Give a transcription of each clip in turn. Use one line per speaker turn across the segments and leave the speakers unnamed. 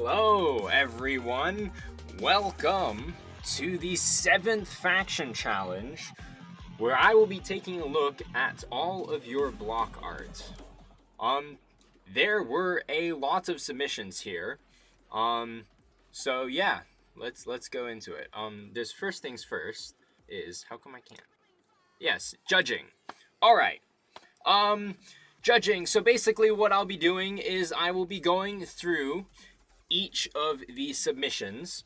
Hello, everyone. Welcome to the 7th Faction Challenge, where I will be taking a look at all of your block art. There were a lot of submissions here. So yeah, let's go into it. There's first things first is, how come I can't? Yes, judging. All right. Judging. So basically what I'll be doing is I will be going through each of the submissions.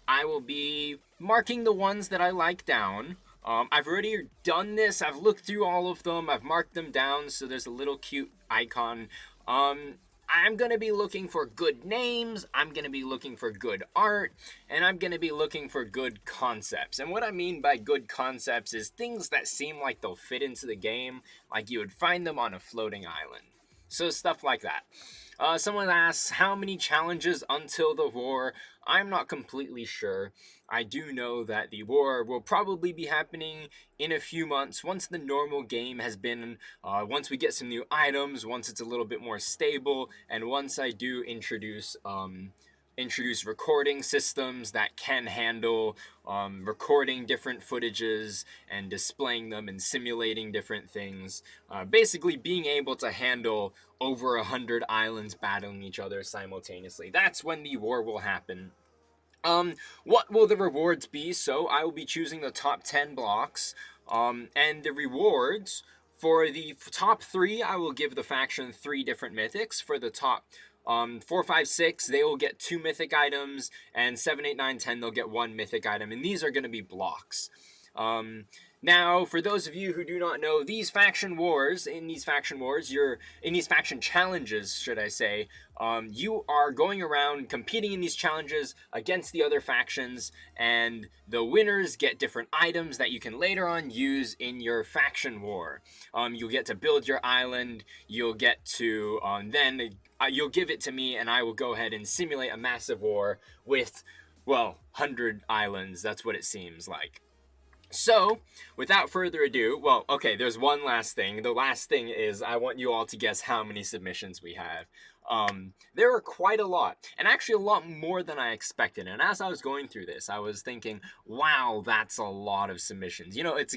I will be marking the ones that I like down. I've already done this. I've looked through all of them. I've marked them down, so there's a little cute icon. I'm going to be looking for good names, I'm going to be looking for good art, and I'm going to be looking for good concepts. And what I mean by good concepts is things that seem like they'll fit into the game, like you would find them on a floating island. So stuff like that. Someone asks, how many challenges until the war? I'm not completely sure. I do know that the war will probably be happening in a few months, once the normal game has been, once we get some new items, once it's a little bit more stable, and once I do introduce recording systems that can handle recording different footages and displaying them and simulating different things. Basically being able to handle over 100 islands battling each other simultaneously. That's when the war will happen. What will the rewards be? So I will be choosing the top 10 blocks, and the rewards for the top 3, I will give the faction 3 different mythics. For the top 4, 5, 6, they will get 2 mythic items, and 7, 8, 9, 10, they'll get 1 mythic item, and these are going to be blocks. Now, for those of you who do not know, these faction challenges, should I say, you are going around competing in these challenges against the other factions, and the winners get different items that you can later on use in your faction war. You'll get to build your island, you'll get to, you'll give it to me, and I will go ahead and simulate a massive war with, 100 islands. That's what it seems like. So, without further ado, there's one last thing. The last thing is I want you all to guess how many submissions we have. There are quite a lot, and actually a lot more than I expected. And as I was going through this, I was thinking, wow, that's a lot of submissions. You know, it's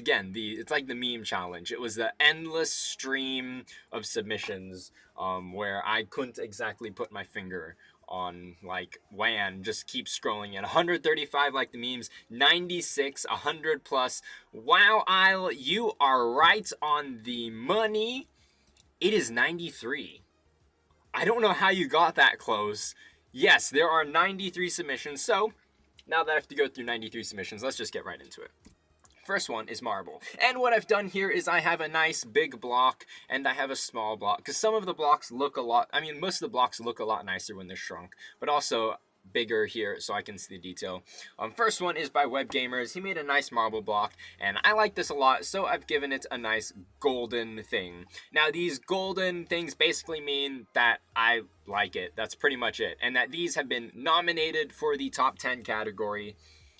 like the meme challenge. It was the endless stream of submissions, where I couldn't exactly put my finger on, like, WAN, just keep scrolling, and 135 like the memes, 96, 100 plus. Wow, Isle, you are right on the money. It is 93. I don't know how you got that close. Yes, there are 93 submissions, so now that I have to go through 93 submissions, let's just get right into it. First one is marble. And what I've done here is I have a nice big block and I have a small block, because some of the blocks look most of the blocks look a lot nicer when they're shrunk, but also bigger here so I can see the detail. First one is by Web Gamers. He made a nice marble block, and I like this a lot, so I've given it a nice golden thing. Now, these golden things basically mean that I like it. That's pretty much it. And that these have been nominated for the top 10 category.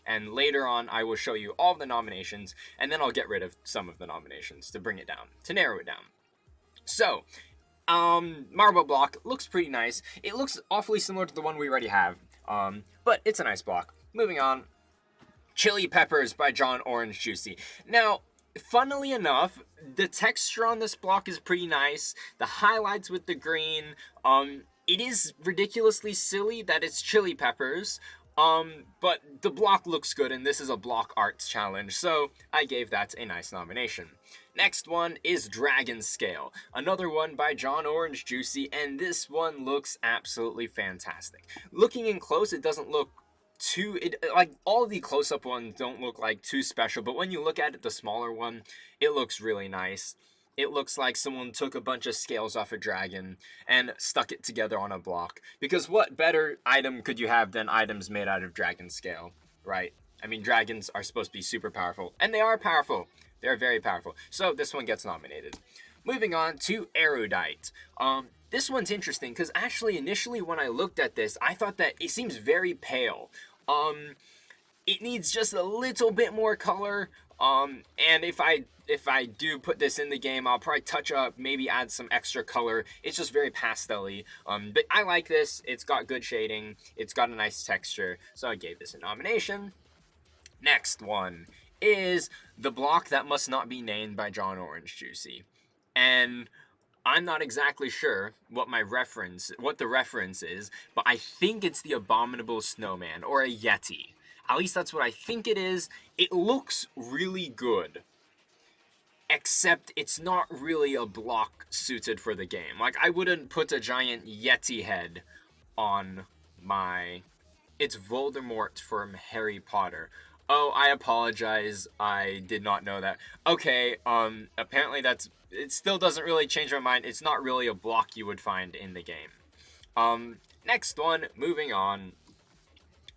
And later on, I will show you all of the nominations, and then I'll get rid of some of the nominations to bring it down, to narrow it down. So, marble block looks pretty nice. It looks awfully similar to the one we already have, but it's a nice block. Moving on, Chili Peppers by John Orange Juicy. Now, funnily enough, the texture on this block is pretty nice. The highlights with the green, it is ridiculously silly that it's chili peppers, but the block looks good, and this is a block arts challenge, so I gave that a nice nomination. Next one is Dragon Scale, another one by John Orange Juicy, and this one looks absolutely fantastic. Looking in close, it doesn't look like all the close-up ones don't look like too special, but when you look at it, the smaller one, it looks really nice. It looks like someone took a bunch of scales off a dragon and stuck it together on a block. Because what better item could you have than items made out of dragon scale, right? I mean, dragons are supposed to be super powerful, and they are powerful. They're very powerful. So this one gets nominated. Moving on to Erudite. This one's interesting because actually initially when I looked at this, I thought that it seems very pale. It needs just a little bit more color. And if I do put this in the game, I'll probably touch up, maybe add some extra color. It's just very pastel-y. But I like this. It's got good shading. It's got a nice texture. So I gave this a nomination. Next one is The Block That Must Not Be Named by John Orange Juicy. And I'm not exactly sure what the reference is, but I think it's the Abominable Snowman or a Yeti. At least that's what I think it is. It looks really good, except it's not really a block suited for the game. Like, I wouldn't put a giant Yeti head on my... It's Voldemort from Harry Potter. Oh, I apologize. I did not know that. Okay, apparently it still doesn't really change my mind. It's not really a block you would find in the game. Next one, moving on,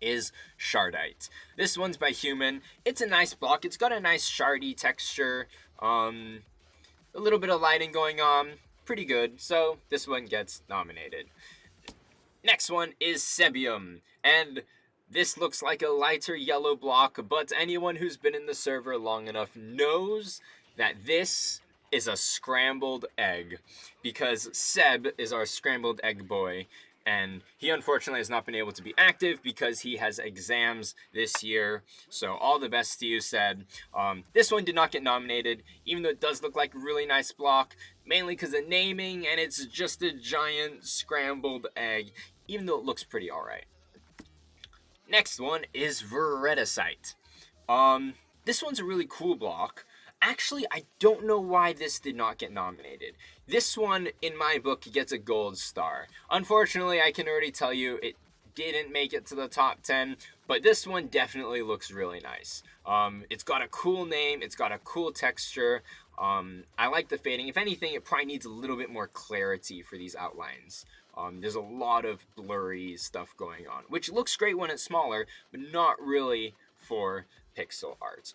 is Shardite. This one's by Human. It's a nice block. It's got a nice shardy texture. A little bit of lighting going on. Pretty good. So this one gets nominated. Next one is Sebium. And this looks like a lighter yellow block, but anyone who's been in the server long enough knows that this is a scrambled egg, because Seb is our scrambled egg boy, and he unfortunately has not been able to be active because he has exams this year. So all the best to you, Seb. This one did not get nominated, even though it does look like a really nice block, mainly because of naming, and it's just a giant scrambled egg, even though it looks pretty alright. Next one is Veredicite. This one's a really cool block. Actually, I don't know why this did not get nominated. This one, in my book, gets a gold star. Unfortunately, I can already tell you it didn't make it to the top 10, but this one definitely looks really nice. It's got a cool name, it's got a cool texture. I like the fading. If anything, it probably needs a little bit more clarity for these outlines. There's a lot of blurry stuff going on, which looks great when it's smaller, but not really for pixel art.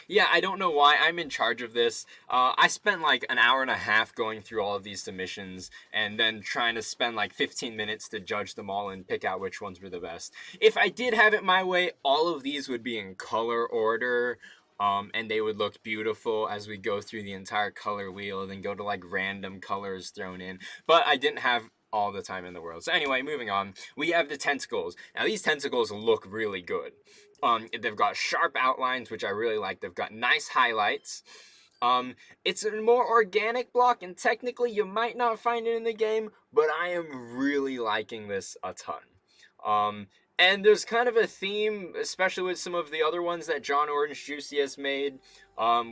Yeah, I don't know why I'm in charge of this. I spent like an hour and a half going through all of these submissions and then trying to spend like 15 minutes to judge them all and pick out which ones were the best. If I did have it my way, all of these would be in color order. And they would look beautiful as we go through the entire color wheel, and then go to like random colors thrown in. But I didn't have all the time in the world. So anyway, moving on, we have the tentacles. Now these tentacles look really good. They've got sharp outlines, which I really like. They've got nice highlights. It's a more organic block, and technically you might not find it in the game, but I am really liking this a ton. And there's kind of a theme, especially with some of the other ones that John Orange Juicy has made,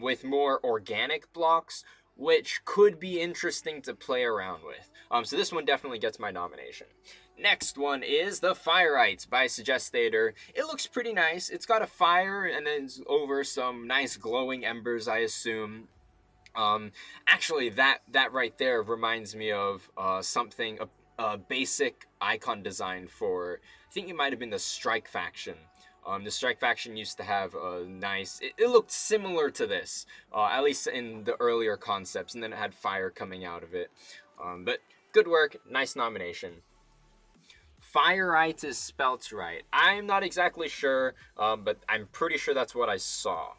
with more organic blocks, which could be interesting to play around with. So this one definitely gets my nomination. Next one is the Fireites by Suggestator. It looks pretty nice. It's got a fire and then it's over some nice glowing embers, I assume. Actually, that right there reminds me of something, a basic icon design for, I think it might have been the Strike faction. The Strike faction used to have a nice... It looked similar to this, at least in the earlier concepts, and then it had fire coming out of it. But good work, nice nomination. Fireites is spelt right. I'm not exactly sure, but I'm pretty sure that's what I saw.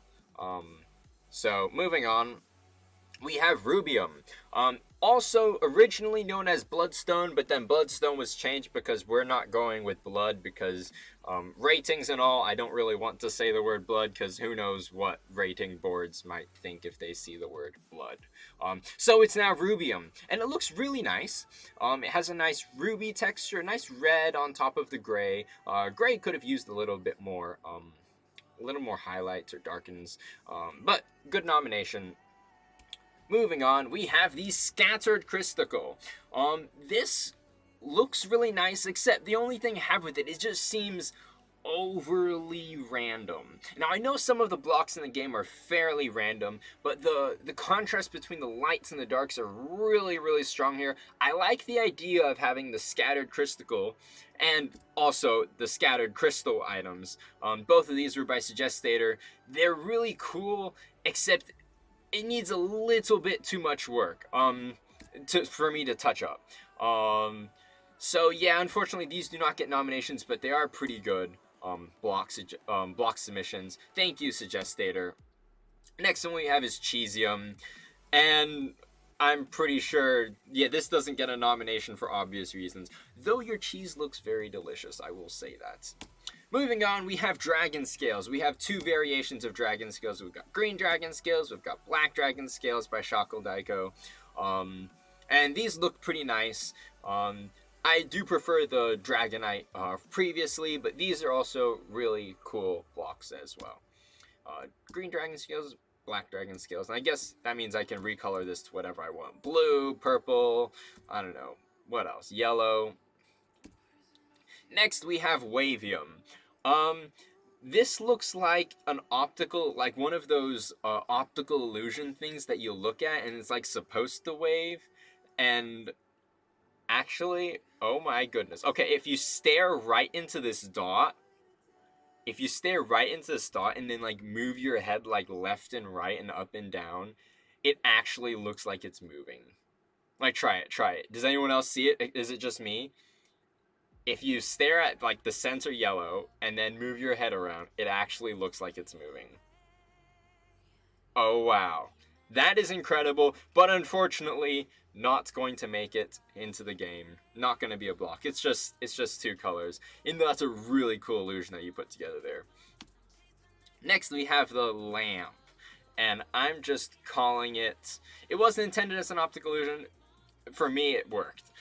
So, moving on, we have Rubium. Also originally known as Bloodstone, but then Bloodstone was changed because we're not going with blood because ratings and all. I don't really want to say the word blood because who knows what rating boards might think if they see the word blood. So it's now Rubium, and it looks really nice. It has a nice ruby texture, nice red on top of the gray. Gray could have used a little bit more, highlights or darkens, but good nomination. Moving on, we have the Scattered Cristacle. This looks really nice, except the only thing I have with it just seems overly random. Now, I know some of the blocks in the game are fairly random, but the contrast between the lights and the darks are really, really strong here. I like the idea of having the Scattered Cristacle and also the Scattered Crystal items. Both of these were by Suggestator. They're really cool, except it needs a little bit too much work for me to touch up. So yeah, unfortunately these do not get nominations, but they are pretty good. block submissions. Thank you, Suggestator. Next one we have is Cheesium, and I'm pretty sure, yeah, this doesn't get a nomination for obvious reasons, though your cheese looks very delicious, I will say that. Moving on, we have Dragon Scales. We have two variations of Dragon Scales. We've got Green Dragon Scales, we've got Black Dragon Scales by Shackle Daiko. And these look pretty nice. I do prefer the Dragonite previously, but these are also really cool blocks as well. Green Dragon Scales, Black Dragon Scales, and I guess that means I can recolor this to whatever I want. Blue, purple, I don't know, what else? Yellow. Next we have Wavium. This looks like an optical, like one of those optical illusion things that you look at and it's like supposed to wave. And actually, oh my goodness. Okay, if you stare right into this dot, and then like move your head like left and right and up and down, it actually looks like it's moving. Like, try it. Does anyone else see it? Is it just me? If you stare at like the center yellow and then move your head around, it actually looks like it's moving. Oh wow. That is incredible, but unfortunately not going to make it into the game. Not going to be a block. It's just two colors. And that's a really cool illusion that you put together there. Next we have the lamp. And I'm just calling it, it wasn't intended as an optical illusion. For me, it worked.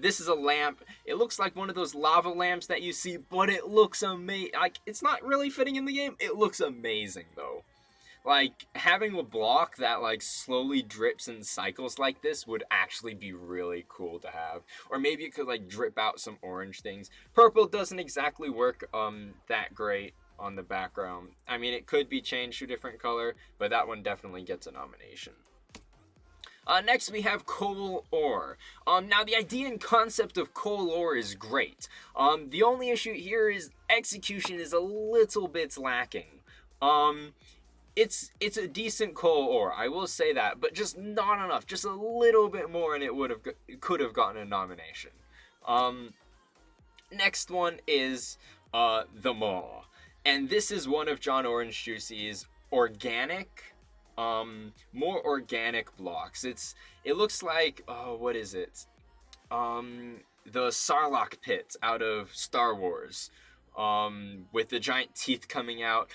This is a lamp. It looks like one of those lava lamps that you see, but it looks amazing. Like, it's not really fitting in the game. It looks amazing, though. Like, having a block that, like, slowly drips and cycles like this would actually be really cool to have. Or maybe it could, like, drip out some orange things. Purple doesn't exactly work, that great on the background. I mean, it could be changed to a different color, but that one definitely gets a nomination. Next we have Coal Ore. Now the idea and concept of Coal Ore is great. The only issue here is execution is a little bit lacking. It's a decent Coal Ore, I will say that, but just not enough. Just a little bit more and it could have gotten a nomination. Next one is the Maw. And this is one of John Orange Juicy's organic, more organic blocks. It looks like, what is it? The Sarlacc pit out of Star Wars, with the giant teeth coming out.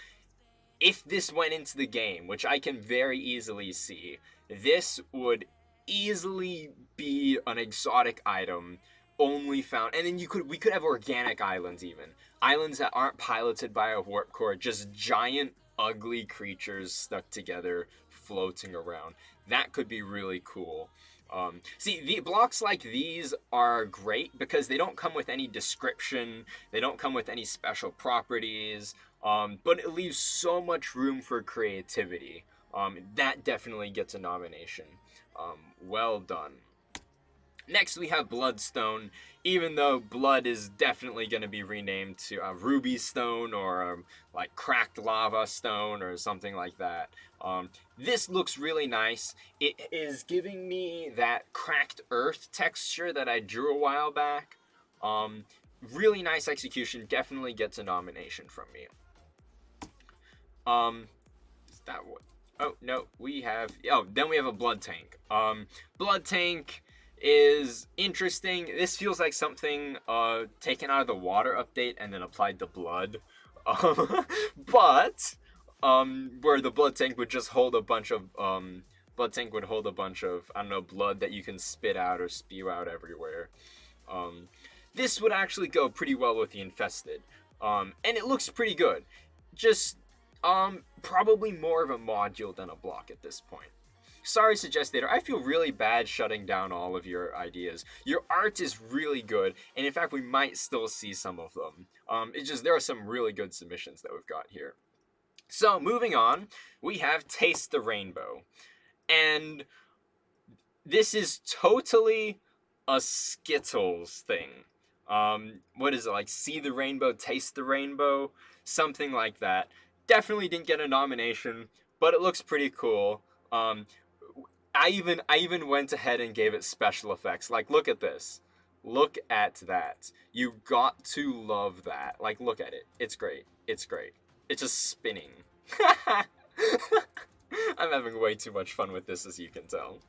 If this went into the game, which I can very easily see, this would easily be an exotic item only found, and then we could have organic islands, even islands that aren't piloted by a warp core, just giant ugly creatures stuck together floating around. That could be really cool. See, the blocks like these are great because they don't come with any description, they don't come with any special properties, but it leaves so much room for creativity. That definitely gets a nomination. Well done. Next we have Bloodstone, even though Blood is definitely going to be renamed to Ruby Stone or like Cracked Lava Stone or something like that. This looks really nice. It is giving me that cracked earth texture that I drew a while back. Really nice execution, definitely gets a nomination from me. Is that what? Oh, no, then we have a Blood Tank. Blood Tank is interesting. This feels like something taken out of the water update and then applied to blood. But where the blood tank would just hold a bunch of I don't know, blood that you can spit out or spew out everywhere. This would actually go pretty well with the infested. And it looks pretty good. Just probably more of a module than a block at this point. Sorry, Suggestator, I feel really bad shutting down all of your ideas. Your art is really good, and in fact, we might still see some of them. It's just there are some really good submissions that we've got here. So, moving on, we have Taste the Rainbow. And this is totally a Skittles thing. What is it, like See the Rainbow, Taste the Rainbow? Something like that. Definitely didn't get a nomination, but it looks pretty cool. I even went ahead and gave it special effects. Like, look at this. Look at that. You got to love that. Like, look at it. It's great. It's great. It's just spinning. I'm having way too much fun with this, as you can tell.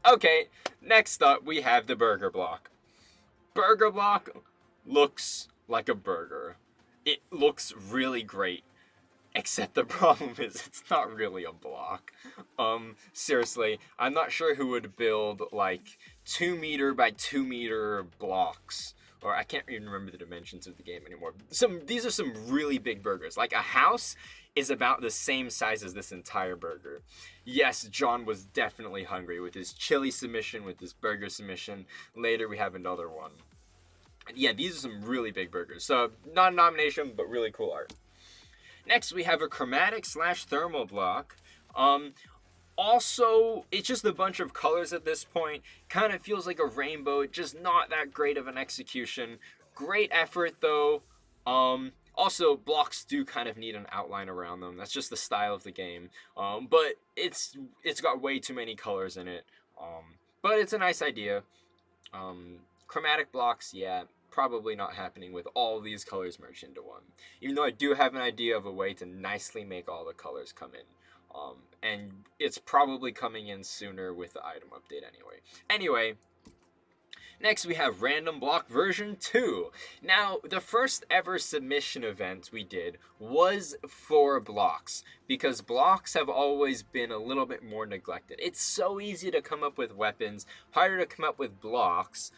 Okay, next up we have the burger block. Burger block looks like a burger. It looks really great. Except the problem is it's not really a block. Seriously, I'm not sure who would build like 2 meter by 2 meter blocks. Or I can't even remember the dimensions of the game anymore. These are some really big burgers. Like a house is about the same size as this entire burger. Yes, John was definitely hungry with his chili submission, with his burger submission. Later we have another one. Yeah, these are some really big burgers. So not a nomination, but really cool art. Next, we have a chromatic / thermal block. Also, it's just a bunch of colors at this point. Kind of feels like a rainbow. Just not that great of an execution. Great effort, though. Also, blocks do kind of need an outline around them. That's just the style of the game. But it's got way too many colors in it. But it's a nice idea. Chromatic blocks, yeah, probably not happening with all these colors merged into one. Even though I do have an idea of a way to nicely make all the colors come in. And it's probably coming in sooner with the item update anyway. Next we have Random Block version 2. Now, the first ever submission event we did was for blocks, because blocks have always been a little bit more neglected. It's so easy to come up with weapons, harder to come up with blocks.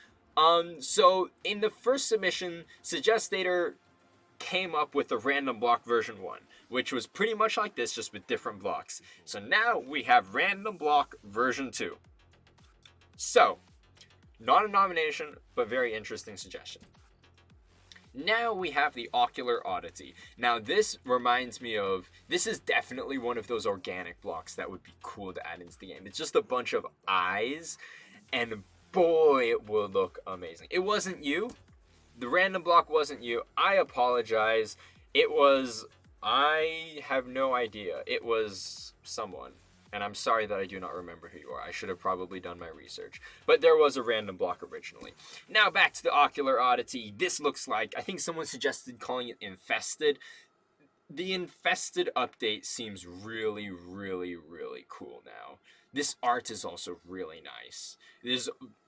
So in the first submission, Suggestator came up with the Random Block version 1, which was pretty much like this, just with different blocks. So now we have Random Block version 2. So, not a nomination, but very interesting suggestion. Now we have the Ocular Oddity. Now this reminds me of, this is definitely one of those organic blocks that would be cool to add into the game. It's just a bunch of eyes, and boy, it will look amazing. It wasn't you. The random block wasn't you. I apologize. I have no idea. It was someone. And I'm sorry that I do not remember who you are. I should have probably done my research. But there was a random block originally. Now back to the Ocular Oddity. This looks like, I think someone suggested calling it Infested. The Infested update seems really, really, really cool now. This art is also really nice.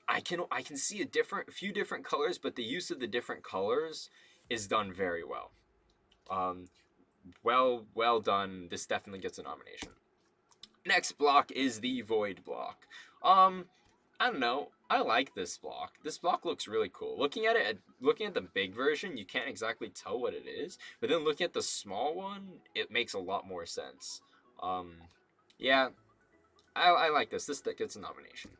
I can see a few different colors, but the use of the different colors is done very well. Well done. This definitely gets a nomination. Next block is the Void block. I don't know. I like this block. This block looks really cool. Looking at the big version, you can't exactly tell what it is. But then looking at the small one, it makes a lot more sense. Yeah, I like this. This gets a nomination.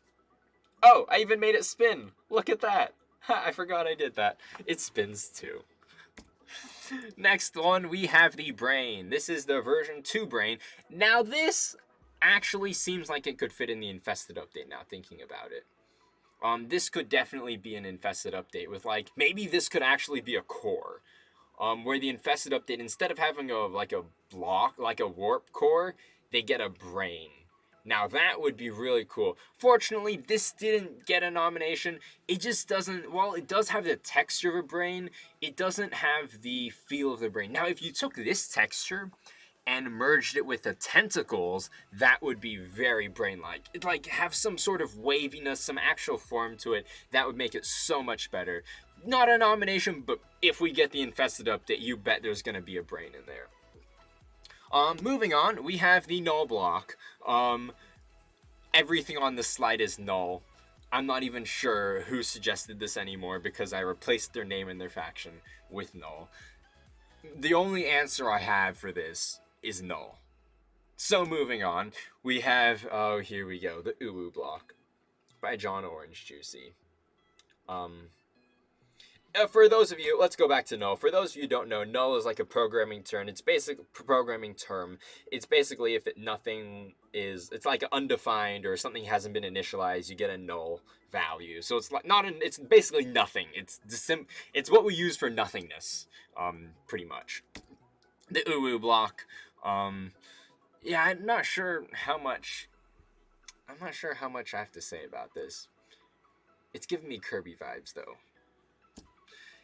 Oh, I even made it spin. Look at that. I forgot I did that. It spins too. Next one, we have the Brain. This is the version 2 Brain. Now this actually seems like it could fit in the Infested update now, thinking about it. This could definitely be an Infested update with, like, maybe this could actually be a core. Where the Infested update, instead of having a block, like a warp core, they get a brain. Now that would be really cool. Fortunately, this didn't get a nomination. It just doesn't, while it does have the texture of a brain, it doesn't have the feel of the brain. Now, if you took this texture and merged it with the tentacles, that would be very brain-like. It'd like have some sort of waviness, some actual form to it. That would make it so much better. Not a nomination, but if we get the Infested update, you bet there's gonna be a brain in there. Moving on, we have the Null block. Everything on this slide is null. I'm not even sure who suggested this anymore because I replaced their name and their faction with null. The only answer I have for this is null. So moving on, we have, oh, here we go, the Uwu block by John Orange Juicy. For those of you, let's go back to null. For those of you who don't know, null is like a programming term. It's basically if nothing is, it's like undefined or something hasn't been initialized, you get a null value. So it's like it's basically nothing. It's what we use for nothingness, pretty much. The Uwu block, yeah, I'm not sure how much I have to say about this. It's giving me Kirby vibes, though.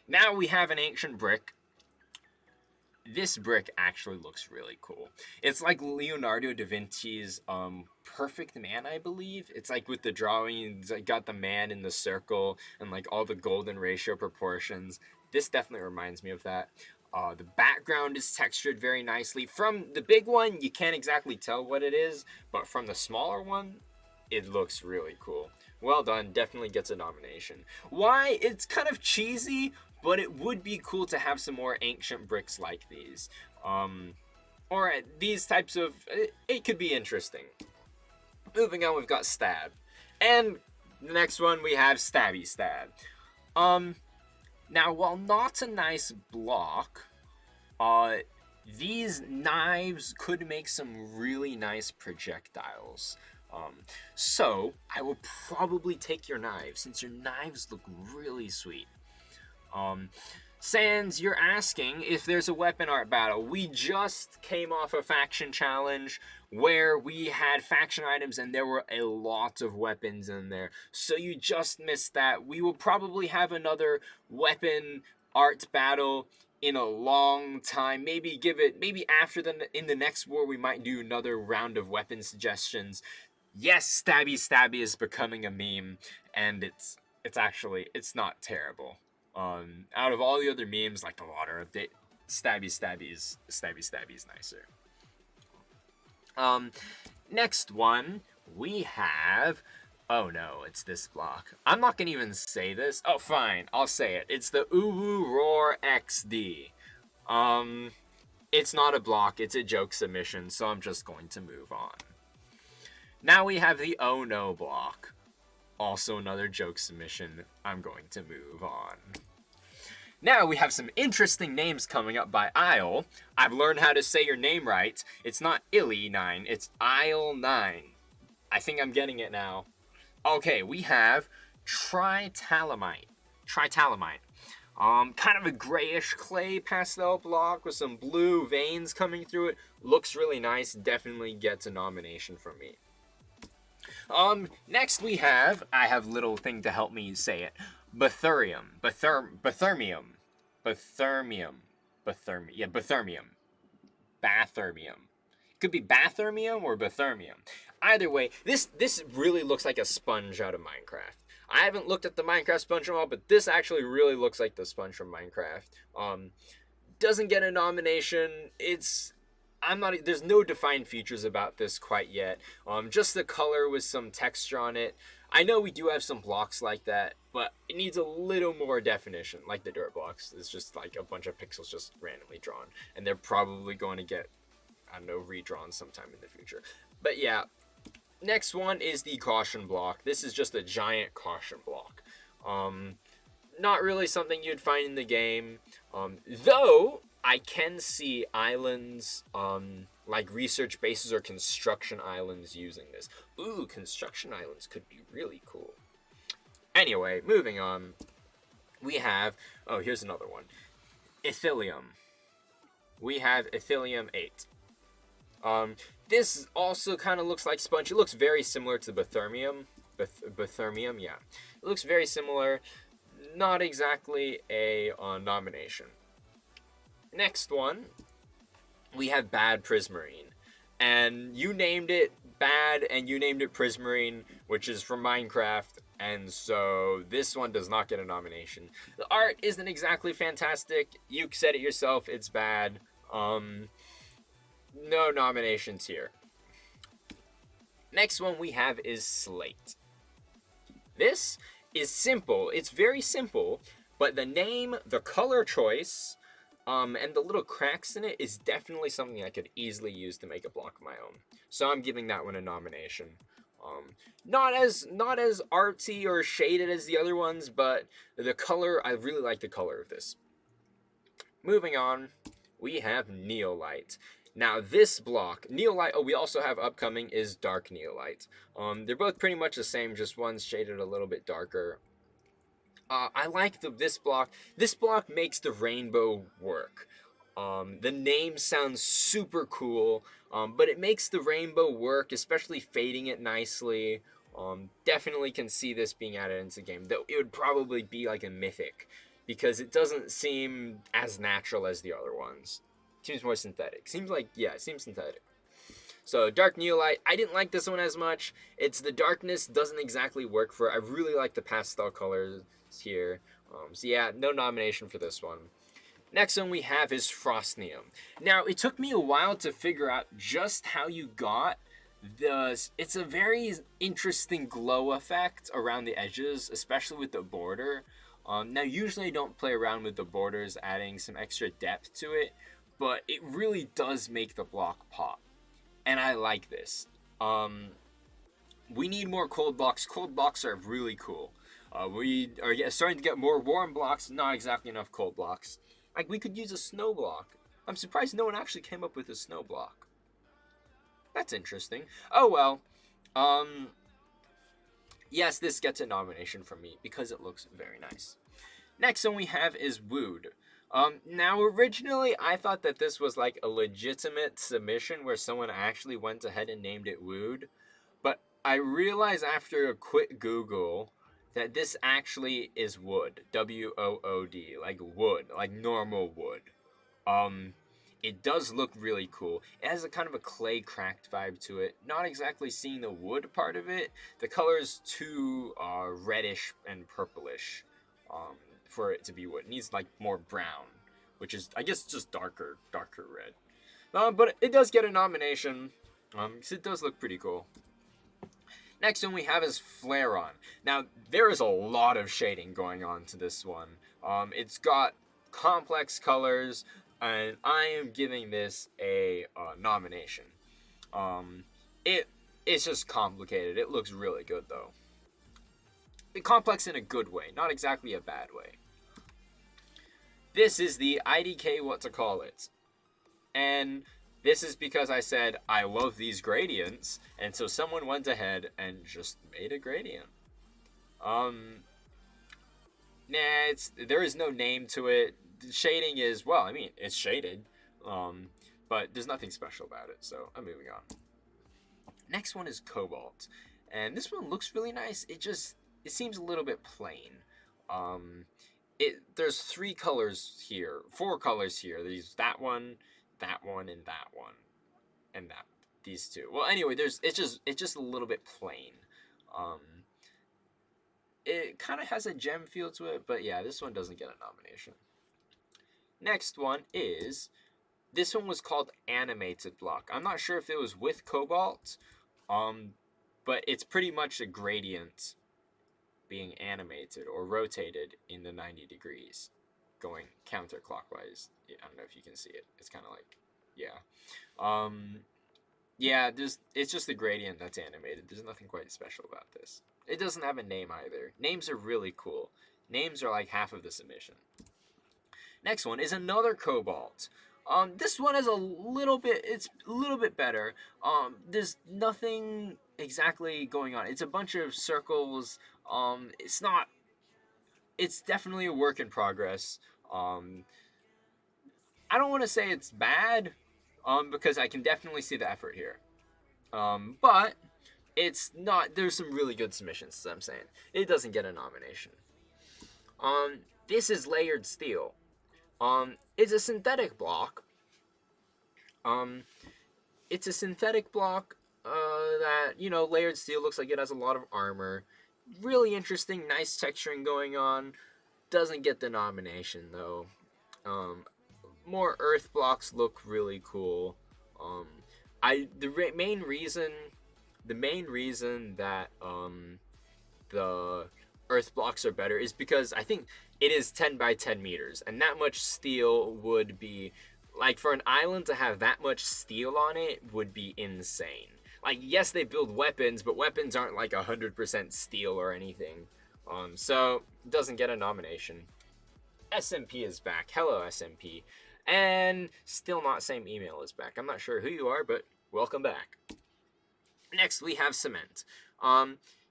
Now we have an ancient brick. This brick actually looks really cool. It's like Leonardo da Vinci's Perfect Man, I believe. It's like with the drawings, like got the man in the circle and like all the golden ratio proportions. This definitely reminds me of that. The background is textured very nicely. From the big one, you can't exactly tell what it is, but from the smaller one, it looks really cool. Well done, definitely gets a nomination. Why? It's kind of cheesy, but it would be cool to have some more ancient bricks like these. Or these types of. It could be interesting. Moving on, we've got Stab. And the next one we have Stabby Stab. Now, while not a nice block, these knives could make some really nice projectiles. So, I will probably take your knives, since your knives look really sweet. Sans, you're asking if there's a weapon art battle. We just came off a faction challenge where we had faction items and there were a lot of weapons in there. So you just missed that. We will probably have another weapon art battle in a long time. Maybe after in the next war we might do another round of weapon suggestions. Yes, Stabby is becoming a meme, and it's not terrible. Out of all the other memes, like the water update, Stabby is nicer. Next one, we have... Oh no, it's this block. I'm not gonna even say this. Oh, fine, I'll say it. It's the Uwu Roar XD. It's not a block, it's a joke submission, so I'm just going to move on. Now we have the Oh No block. Also another joke submission. I'm going to move on. Now we have some interesting names coming up by Isle. I've learned how to say your name right. It's not Illy9, it's Isle9. I think I'm getting it now. Okay, we have Tritalamite. Kind of a grayish clay pastel block with some blue veins coming through it. Looks really nice. Definitely gets a nomination from me. Next we have, I have little thing to help me say it. Bathyrium. Bathymium. Could be Bathymium or Bathymium. Either way, this really looks like a sponge out of Minecraft. I haven't looked at the Minecraft sponge in a while, but this actually really looks like the sponge from Minecraft. Doesn't get a nomination. There's no defined features about this quite yet. Just the color with some texture on it. I know we do have some blocks like that, but it needs a little more definition, like the dirt blocks. It's just like a bunch of pixels just randomly drawn, and they're probably going to get, I don't know, redrawn sometime in the future. But yeah, next one is the caution block. This is just a giant caution block. Not really something you'd find in the game, though I can see islands, like research bases or construction islands using this. Ooh, construction islands could be really cool. Anyway, moving on. We have... Oh, here's another one. Ithillium. We have Ithillium 8. This also kind of looks like sponge. It looks very similar to Bathymium. Bathymium, yeah. It looks very similar. Not exactly a nomination. Next one, we have Bad Prismarine. And you named it Bad, and you named it Prismarine, which is from Minecraft, and so this one does not get a nomination. The art isn't exactly fantastic. You said it yourself, it's bad. No nominations here. Next one we have is Slate. This is simple. It's very simple, but the name, the color choice... and the little cracks in it is definitely something I could easily use to make a block of my own. So I'm giving that one a nomination. Not as artsy or shaded as the other ones, but the color, I really like the color of this. Moving on, we have Neolite. Now this block, Neolite, we also have upcoming is Dark Neolite. They're both pretty much the same, just one's shaded a little bit darker. I like this block. This block makes the rainbow work. The name sounds super cool, but it makes the rainbow work, especially fading it nicely. Definitely can see this being added into the game, though it would probably be like a mythic, because it doesn't seem as natural as the other ones. It seems more synthetic. Seems like, yeah, it seems synthetic. So Dark Neolite, I didn't like this one as much. It's the darkness doesn't exactly work for it. I really like the pastel colors here. So yeah, no nomination for this one. Next one we have is Frostnium. Now, it took me a while to figure out just how you got the... It's a very interesting glow effect around the edges, especially with the border. Now, usually I don't play around with the borders, adding some extra depth to it, but it really does make the block pop. And I like this. We need more cold blocks. Cold blocks are really cool. We are starting to get more warm blocks, not exactly enough cold blocks. Like, we could use a snow block. I'm surprised no one actually came up with a snow block. That's interesting. Oh well. Yes, this gets a nomination from me because it looks very nice. Next one we have is Wooed. Now originally I thought that this was like a legitimate submission where someone actually went ahead and named it Wooed, but I realized after a quick Google that this actually is wood. WOOD, like wood, like normal wood. It does look really cool. It has a kind of a clay cracked vibe to it. Not exactly seeing the wood part of it. The color is too reddish and purplish for it to be wood. It needs like more brown, which is I guess just darker red. But it does get a nomination. Because it does look pretty cool. Next one we have is Flareon. Now, there is a lot of shading going on to this one. It's got complex colors, and I am giving this a nomination. It's just complicated. It looks really good, though. Complex in a good way, not exactly a bad way. This is the IDK What-to-Call-It. And this is because I said I love these gradients, and so someone went ahead and just made a gradient. There is no name to it. Shading is, well, I mean, it's shaded, but there's nothing special about it, so I'm moving on. Next one is Cobalt, and this one looks really nice. It seems a little bit plain. There's 3 colors here, 4 colors here. There's that one, and that one, and these 2. Well, anyway, it's just a little bit plain. It kind of has a gem feel to it, but yeah, this one doesn't get a nomination. Next one is, this one was called Animated Block. I'm not sure if it was with Cobalt, but it's pretty much a gradient being animated or rotated in the 90 degrees, going counterclockwise. Yeah, I don't know if you can see it. It's kind of like, yeah. Yeah, it's just the gradient that's animated. There's nothing quite special about this. It doesn't have a name either. Names are really cool. Names are like half of the submission. Next one is another Cobalt. This one is it's a little bit better. There's nothing exactly going on. It's a bunch of circles. It's definitely a work in progress. I don't want to say it's bad, because I can definitely see the effort here. But it's not, there's some really good submissions, as I'm saying. It doesn't get a nomination. This is Layered Steel. It's a synthetic block. It's a synthetic block that, Layered Steel looks like it has a lot of armor. Really interesting, nice texturing going on. Doesn't get the nomination, though. More earth blocks look really cool. The main reason that the earth blocks are better is because I think it is 10 by 10 meters, and that much steel would be, like, for an island to have that much steel on it would be insane. Like, yes, they build weapons, but weapons aren't like 100% steel or anything. So it doesn't get a nomination. SMP is back. Hello, SMP. And still not same email is back. I'm not sure who you are, but welcome back. Next, we have Cement.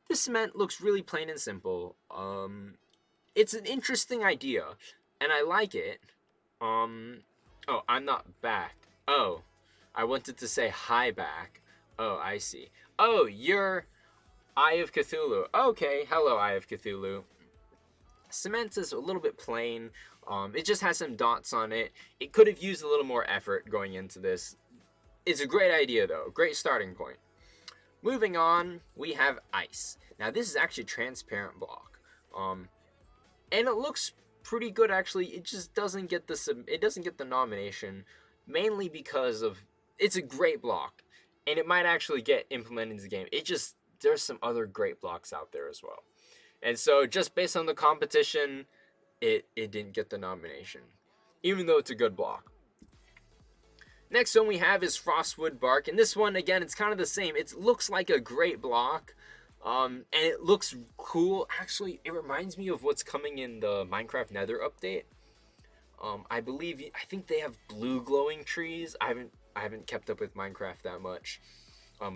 This cement looks really plain and simple. It's an interesting idea, and I like it. Oh, I'm not back. Oh, I wanted to say hi back. Oh, I see. Oh, you're Eye of Cthulhu. Okay, hello, Eye of Cthulhu. Cement is a little bit plain. It just has some dots on it. It could have used a little more effort going into this. It's a great idea, though. Great starting point. Moving on, we have Ice. Now, this is actually transparent block. And it looks pretty good, actually. It just doesn't get the nomination, mainly because of it's a great block, and it might actually get implemented into the game. There's some other great blocks out there as well. And so, just based on the competition, it didn't get the nomination, even though it's a good block. Next one we have is Frostwood Bark, and this one, again, it's kind of the same. It looks like a great block, and it looks cool. Actually, it reminds me of what's coming in the Minecraft Nether update. I think they have blue glowing trees. I haven't kept up with Minecraft that much,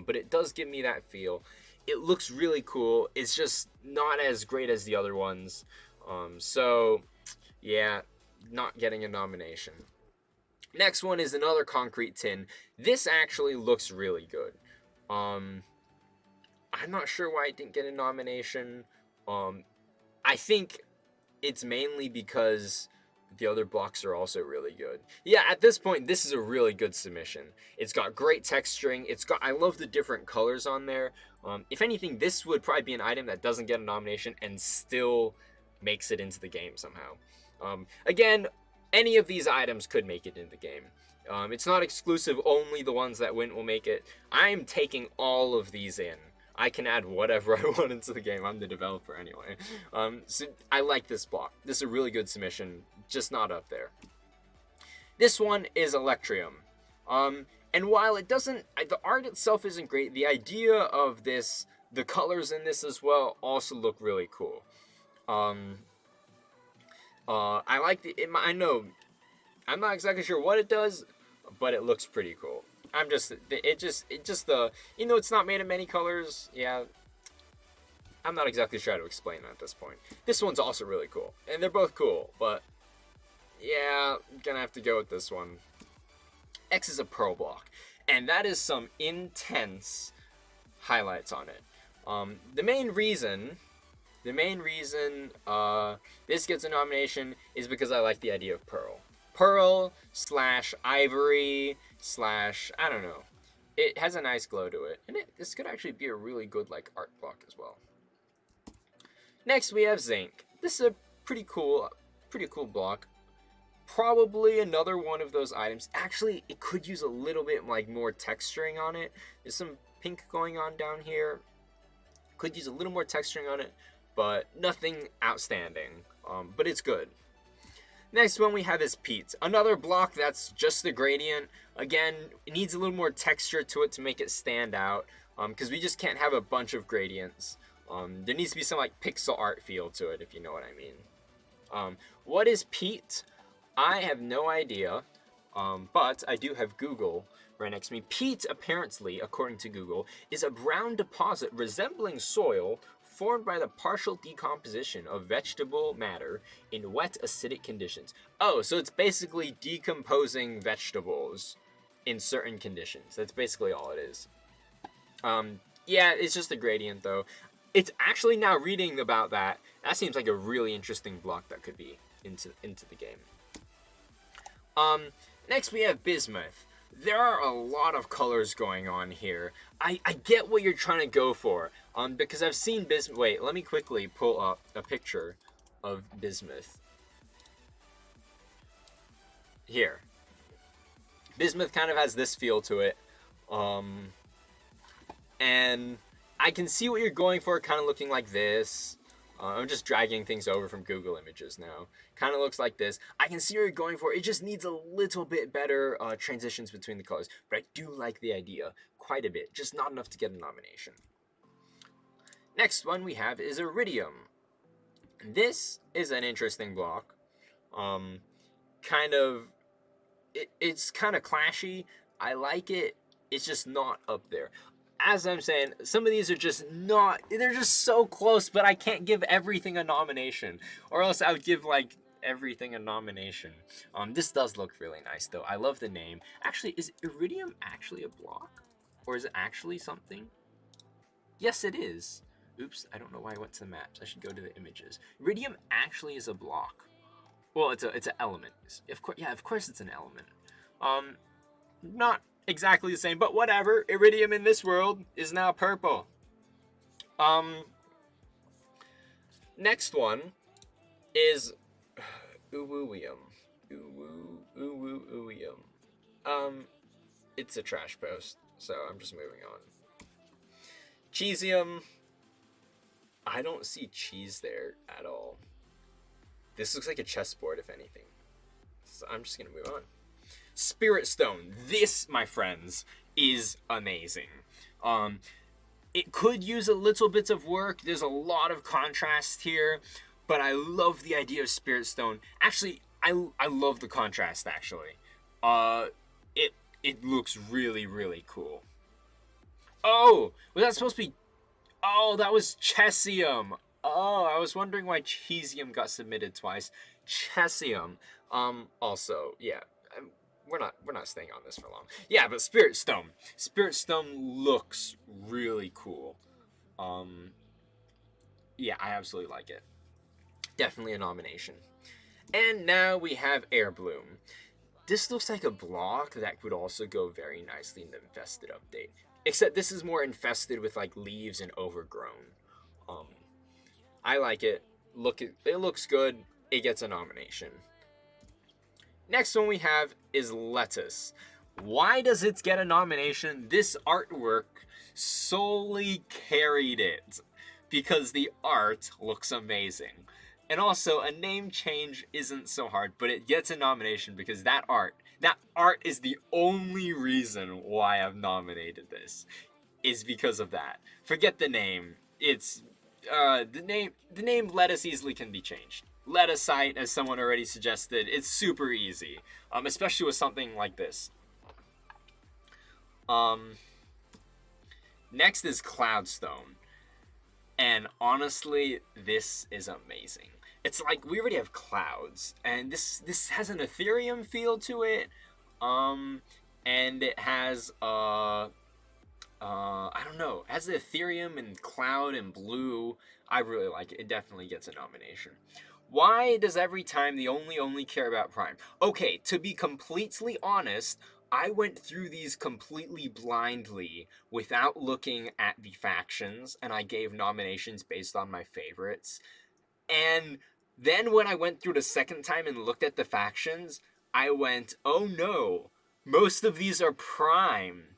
but it does give me that feel. It looks really cool. It's just not as great as the other ones. So, yeah, not getting a nomination. Next one is another concrete tin. This actually looks really good. I'm not sure why it didn't get a nomination. I think it's mainly because the other blocks are also really good. Yeah, at this point, this is a really good submission. It's got great texturing. I love the different colors on there. If anything, this would probably be an item that doesn't get a nomination and still makes it into the game somehow. Again, any of these items could make it into the game. It's not exclusive, only the ones that win will make it. I'm taking all of these in. I can add whatever I want into the game. I'm the developer anyway. So I like this block. This is a really good submission, just not up there. This one is Electrium. And while it doesn't, the art itself isn't great, the idea of this, the colors in this as well, also look really cool. I like I know, I'm not exactly sure what it does, but it looks pretty cool. It's not made of many colors. Yeah, I'm not exactly sure how to explain that at this point. This one's also really cool, and they're both cool, but yeah, I'm gonna have to go with this one. X is a pearl block, and that is some intense highlights on it. The main reason this gets a nomination is because I like the idea of pearl. Pearl / ivory / I don't know. It has a nice glow to it, and this could actually be a really good art block as well. Next we have zinc. This is a pretty cool block. Probably another one of those items. Actually, it could use a little bit more texturing on it. There's some pink going on down here. Could use a little more texturing on it, but nothing outstanding. But it's good. Next one we have is Peat. Another block that's just the gradient. Again, it needs a little more texture to it to make it stand out, because we just can't have a bunch of gradients. There needs to be some pixel art feel to it, if you know what I mean. What is Peat? I have no idea, but I do have Google right next to me. Peat, apparently, according to Google, is a brown deposit resembling soil formed by the partial decomposition of vegetable matter in wet acidic conditions. Oh, so it's basically decomposing vegetables in certain conditions. That's basically all it is. Yeah, it's just a gradient though. It's actually, now reading about that seems like a really interesting block that could be into the game. Next we have Bismuth. There are a lot of colors going on here. I get what you're trying to go for, because I've seen Bismuth. Wait, let me quickly pull up a picture of Bismuth. Here. Bismuth kind of has this feel to it. And I can see what you're going for, kind of looking like this. I'm just dragging things over from Google Images now. Kind of looks like this. I can see what you're going for. It just needs a little bit better transitions between the colors. But I do like the idea quite a bit. Just not enough to get a nomination. Next one we have is Iridium. This is an interesting block. It's kind of clashy. I like it. It's just not up there. As I'm saying, some of these are just not, they're just so close, but I can't give everything a nomination, or else I would give everything a nomination. This does look really nice though. I love the name. Actually, is Iridium actually a block? Or is it actually something? Yes, it is. Oops, I don't know why I went to the maps. I should go to the images. Iridium actually is a block. Well, it's an element. Of course it's an element. Not exactly the same, but whatever. Iridium in this world is now purple. Next one is Uwuium. Uwuium. It's a trash post, so I'm just moving on. Cheesium. I don't see cheese there at all. This looks like a chessboard, if anything. So I'm just gonna move on. Spirit Stone. This, my friends, is amazing. It could use a little bit of work. There's a lot of contrast here, but I love the idea of Spirit Stone. Actually, I love the contrast. Actually, it looks really, really cool. Oh, was that supposed to be? Oh, that was Chessium. Oh, I was wondering why Cheesium got submitted twice. Chessium. Also, yeah, we're not staying on this for long. Yeah, but Spirit Stone. Spirit Stone looks really cool. Yeah, I absolutely like it. Definitely a nomination. And now we have Air Bloom. This looks like a block that would also go very nicely in the Infested update. Except this is more infested with like leaves and overgrown. I like it. It looks good. It gets a nomination. Next one we have is Lettuce. Why does it get a nomination? This artwork solely carried it because the art looks amazing. And also, a name change isn't so hard, but it gets a nomination because that art is the only reason why I've nominated this, is because of that. Forget the name. It's, the name Lettuce easily can be changed. Lettucite, as someone already suggested, it's super easy, especially with something like this. Next is Cloudstone. And honestly, this is amazing. It's like we already have clouds, and this has an ethereum feel to it, and it has I don't know, it has the ethereum and cloud and blue. I really like it. It definitely gets a nomination. Why does every time the only care about Prime? Okay, to be completely honest, I went through these completely blindly without looking at the factions, and I gave nominations based on my favorites. And then when I went through the second time and looked at the factions, I went, oh no, most of these are Prime.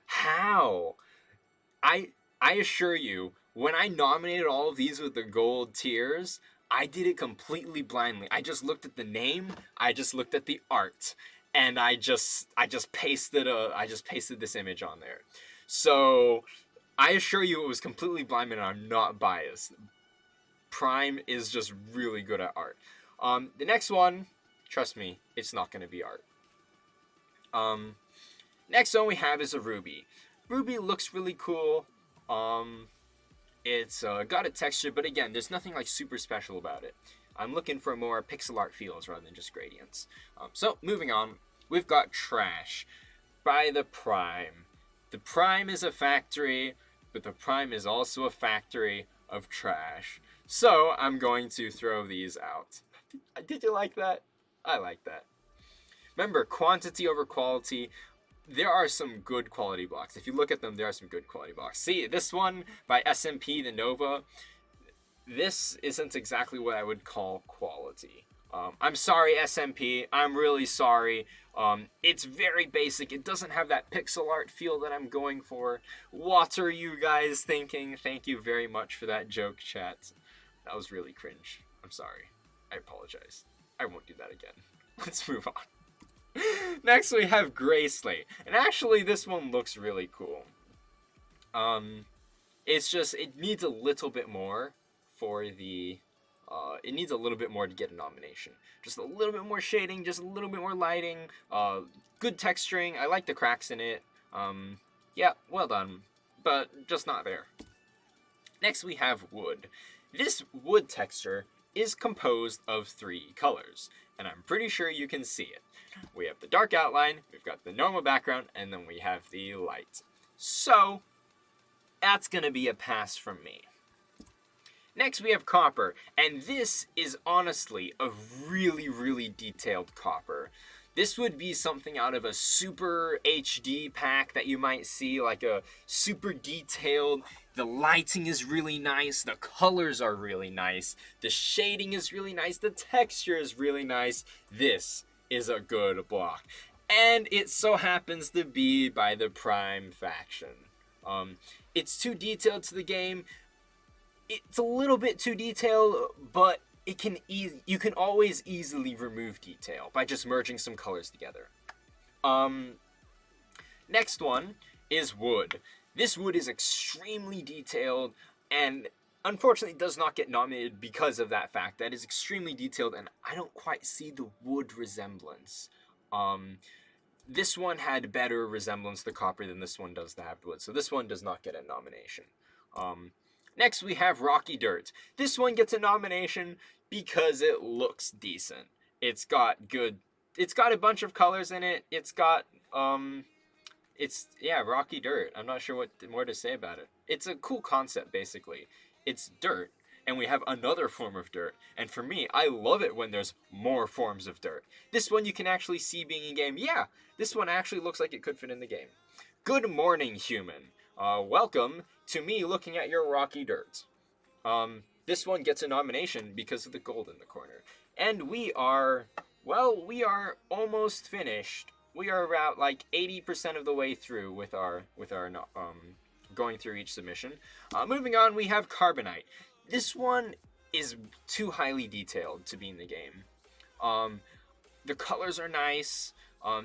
How? I assure you, when I nominated all of these with the gold tiers, I did it completely blindly. I just looked at the name, I just looked at the art, and I just pasted this image on there. So I assure you it was completely blind and I'm not biased. Prime is just really good at art. The next one, trust me, it's not going to be art. Next one we have is a Ruby. Ruby looks really cool. It's got a texture, but again, there's nothing like super special about it. I'm looking for more pixel art feels rather than just gradients. So moving on, we've got Trash by the Prime. The Prime is a factory, but the Prime is also a factory of trash. So I'm going to throw these out. Did you like that? I like that. Remember, quantity over quality. There are some good quality blocks. If you look at them, there are some good quality blocks. See, this one by SMP, the Nova, this isn't exactly what I would call quality. I'm sorry, SMP. I'm really sorry. It's very basic. It doesn't have that pixel art feel that I'm going for. What are you guys thinking? Thank you very much for that joke, chat. That was really cringe. I'm sorry. I apologize. I won't do that again. Let's move on. Next we have Gray Slate. And actually this one looks really cool. It's just, it needs a little bit more for the, it needs a little bit more to get a nomination. Just a little bit more shading, just a little bit more lighting, good texturing. I like the cracks in it. Yeah, well done. But just not there. Next we have Wood. This wood texture is composed of 3 colors, and I'm pretty sure you can see it. We have the dark outline, we've got the normal background, and then we have the light. So, that's gonna be a pass from me. Next we have copper, and this is honestly a really, really detailed copper. This would be something out of a super HD pack that you might see, like a super detailed. The lighting is really nice, the colors are really nice, the shading is really nice, the texture is really nice. This is a good block. And it so happens to be by the Prime faction. It's too detailed to the game. It's a little bit too detailed, but you can always easily remove detail by just merging some colors together. Next one is wood. This wood is extremely detailed and unfortunately does not get nominated because of that fact. That is extremely detailed and I don't quite see the wood resemblance. This one had better resemblance to copper than this one does to have wood, so this one does not get a nomination. Next we have Rocky Dirt. This one gets a nomination because it looks decent. It's got a bunch of colors in it. It's got Rocky Dirt. I'm not sure what more to say about it. It's a cool concept basically. It's dirt and we have another form of dirt. And for me, I love it when there's more forms of dirt. This one you can actually see being in game. Yeah, this one actually looks like it could fit in the game. Good morning, human. Welcome to me looking at your Rocky Dirt. This one gets a nomination because of the gold in the corner. And we are almost finished. We are about like 80% of the way through with our going through each submission. Moving on, we have Carbonite. This one is too highly detailed to be in the game. The colors are nice.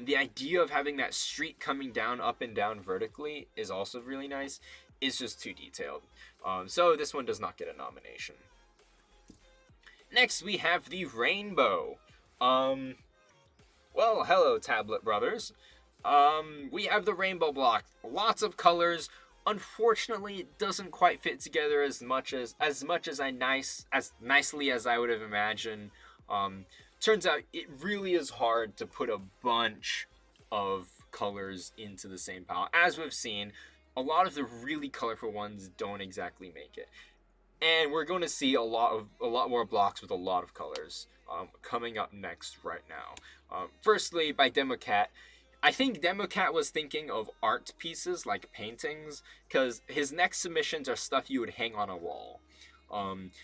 The idea of having that streak coming down, up and down vertically is also really nice. It's just too detailed. So this one does not get a nomination. Next, we have the Rainbow. Well, hello, Tablet Brothers. We have the Rainbow block. Lots of colors. Unfortunately, it doesn't quite fit together as nicely as I would have imagined. Turns out it really is hard to put a bunch of colors into the same palette. As we've seen, a lot of the really colorful ones don't exactly make it. And we're going to see a lot more blocks with a lot of colors coming up next right now. Firstly, by Democat. I think Democat was thinking of art pieces like paintings, because his next submissions are stuff you would hang on a wall.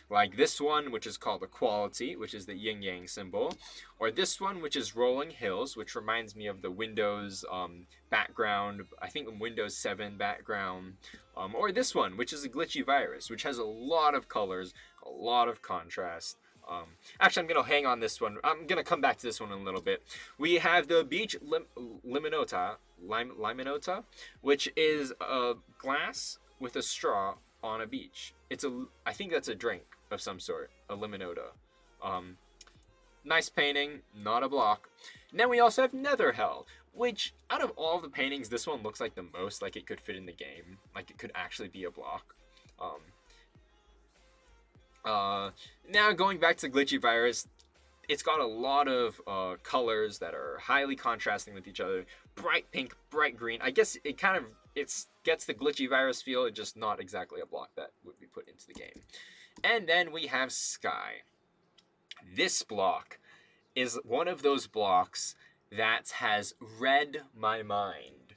Like this one, which is called Equality, which is the yin yang symbol, or this one, which is Rolling Hills, which reminds me of the Windows background, I think Windows 7 background, or this one, which is a Glitchy Virus, which has a lot of colors, a lot of contrast. Actually, I'm going to hang on this one. I'm going to come back to this one in a little bit. We have the Beach Limonota, which is a glass with a straw on a beach. I think that's a drink of some sort, a limonota. Nice painting, not a block. And then we also have Netherhell, which out of all the paintings, this one looks like the most like it could fit in the game, like it could actually be a block. Now going back to Glitchy Virus, it's got a lot of colors that are highly contrasting with each other. Bright pink, bright green. I guess it gets the Glitchy Virus feel, it's just not exactly a block that would be put into the game. And then we have Sky. This block is one of those blocks that has read my mind.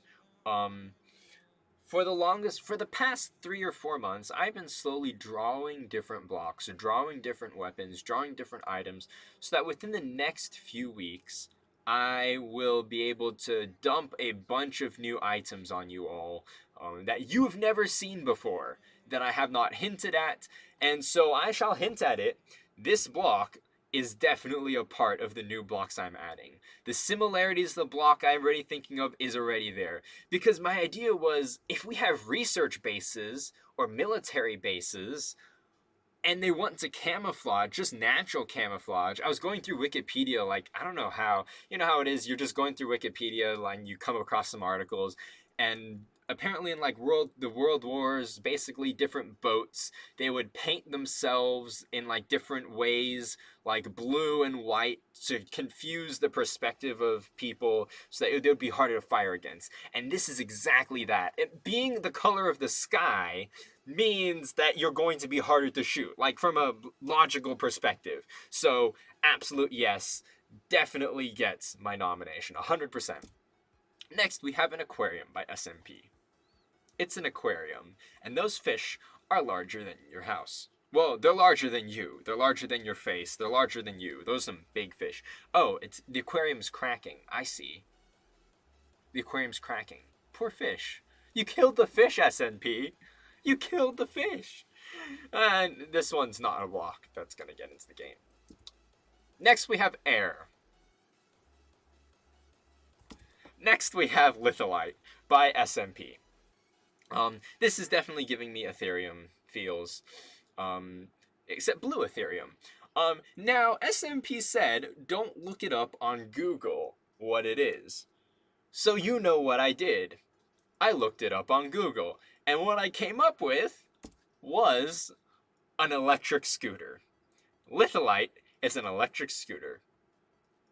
For the past 3 or 4 months, I've been slowly drawing different blocks, drawing different weapons, drawing different items, so that within the next few weeks, I will be able to dump a bunch of new items on you all that you've never seen before, that I have not hinted at, and so I shall hint at it. This block is definitely a part of the new blocks I'm adding. The similarities to the block I'm already thinking of is already there. Because my idea was, if we have research bases or military bases, and they want to camouflage, just natural camouflage. I was going through Wikipedia, like, I don't know how. You know how it is, you're just going through Wikipedia, and you come across some articles, and apparently in like the world wars, basically different boats, they would paint themselves in like different ways, like blue and white, to confuse the perspective of people so that it would be harder to fire against. And this is exactly that. It being the color of the sky means that you're going to be harder to shoot, like from a logical perspective. So absolute yes, definitely gets my nomination 100%. Next, we have an aquarium by SMP. It's an aquarium, and those fish are larger than your house. Well, they're larger than you. They're larger than your face. They're larger than you. Those are some big fish. Oh, it's the aquarium's cracking. I see. The aquarium's cracking. Poor fish. You killed the fish, SMP. You killed the fish. And this one's not a block that's gonna get into the game. Next, we have air. Next, we have Litholite by SMP. This is definitely giving me Ethereum feels, except blue Ethereum. Now, SMP said, don't look it up on Google what it is. So you know what I did. I looked it up on Google, and what I came up with was an electric scooter. Litholite is an electric scooter.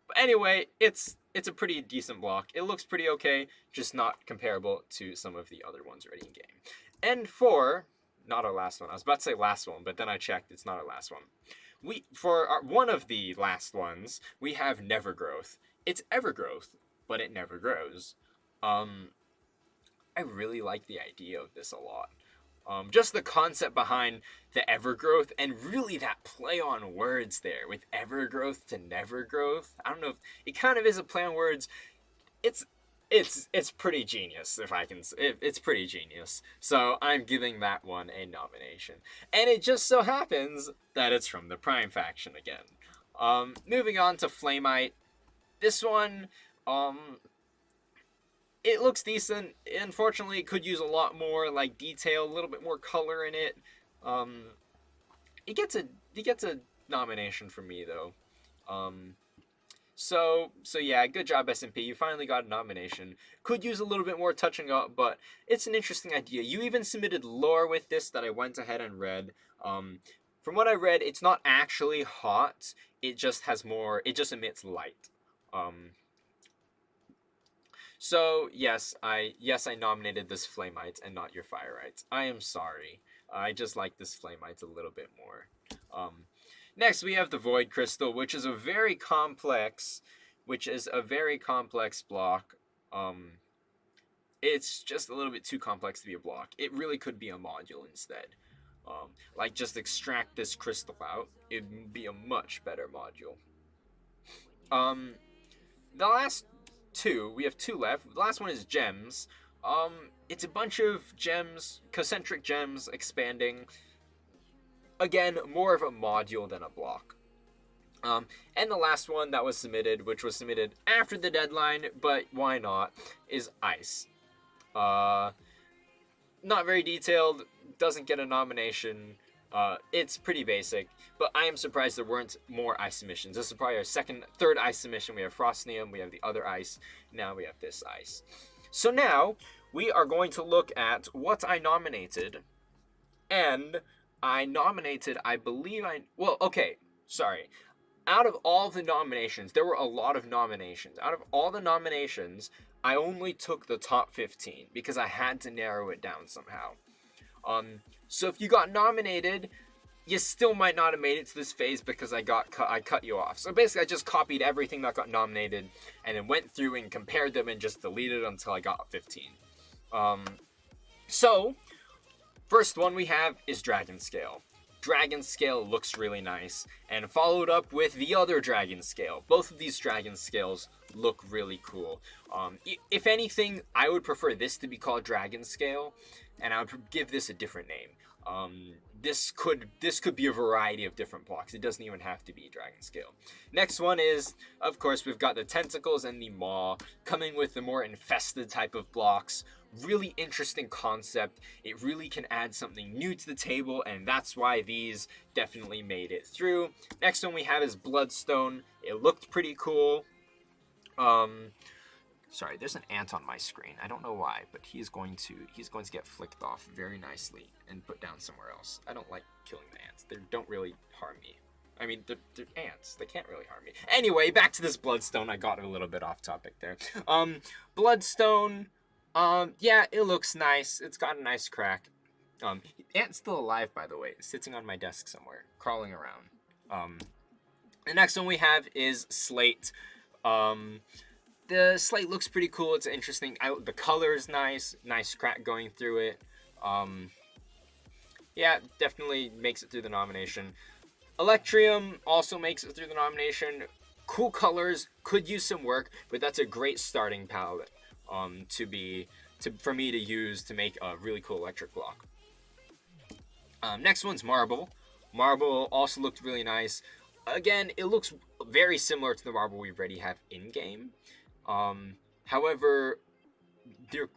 But anyway, it's a pretty decent block. It looks pretty okay, just not comparable to some of the other ones already in game. And for, not our last one, I was about to say last one, but then I checked, it's not our last one. One of the last ones, we have Nevergrowth. It's Evergrowth, but it never grows. I really like the idea of this a lot. Just the concept behind the Evergrowth, and really that play on words there with Evergrowth to Nevergrowth. I don't know if it kind of is a play on words. It's pretty genius, if I can. It's pretty genius. So I'm giving that one a nomination, and it just so happens that it's from the Prime faction again. Moving on to Flamite. This one, it looks decent. Unfortunately, it could use a lot more like detail, a little bit more color in it. It gets a nomination from me though. So yeah, good job SMP. You finally got a nomination. Could use a little bit more touching up, but it's an interesting idea. You even submitted lore with this that I went ahead and read. From what I read, it's not actually hot. It just has more. It just emits light. So yes, I nominated this Flamite and not your Firite. I am sorry. I just like this Flamite a little bit more. Next we have the Void Crystal, which is a very complex block. It's just a little bit too complex to be a block. It really could be a module instead. Like just extract this crystal out. It'd be a much better module. The last two, we have two left. The last one is gems. It's a bunch of gems, concentric gems expanding. Again, more of a module than a block. And the last one that was submitted, which was submitted after the deadline, but why not, is ice. Not very detailed, doesn't get a nomination. It's pretty basic, but I am surprised there weren't more ice submissions. This is probably our third ice submission. We have Frostnium, we have the other ice, now we have this ice. So now, we are going to look at what I nominated, and I nominated, out of all the nominations, there were a lot of nominations. Out of all the nominations, I only took the top 15, because I had to narrow it down somehow. So if you got nominated, you still might not have made it to this phase because I cut you off. So basically I just copied everything that got nominated and then went through and compared them and just deleted until I got 15. So first one we have is Dragon Scale. Dragon Scale looks really nice, and followed up with the other Dragon Scale. Both of these Dragon Scales look really cool. If anything, I would prefer this to be called Dragon Scale, and I would give this a different name. This could be a variety of different blocks. It doesn't even have to be Dragon Scale. Next one is, of course, we've got the Tentacles and the Maw, coming with the more infested type of blocks. Really interesting concept. It really can add something new to the table, and that's why these definitely made it through. Next one we have is Bloodstone. It looked pretty cool. Sorry, there's an ant on my screen. I don't know why, but he's going to get flicked off very nicely and put down somewhere else. I don't like killing the ants. They don't really harm me. I mean, they're ants. They can't really harm me. Anyway, back to this bloodstone. I got a little bit off topic there. Bloodstone. Yeah, it looks nice. It's got a nice crack. Ant's still alive, by the way. It's sitting on my desk somewhere, crawling around. The next one we have is Slate. The slate looks pretty cool. It's interesting. The color is nice. Nice crack going through it. Yeah, definitely makes it through the nomination. Electrium also makes it through the nomination. Cool colors, could use some work, but that's a great starting palette for me to use to make a really cool electric block. Next one's Marble. Marble also looked really nice. Again, it looks very similar to the Marble we already have in-game. However,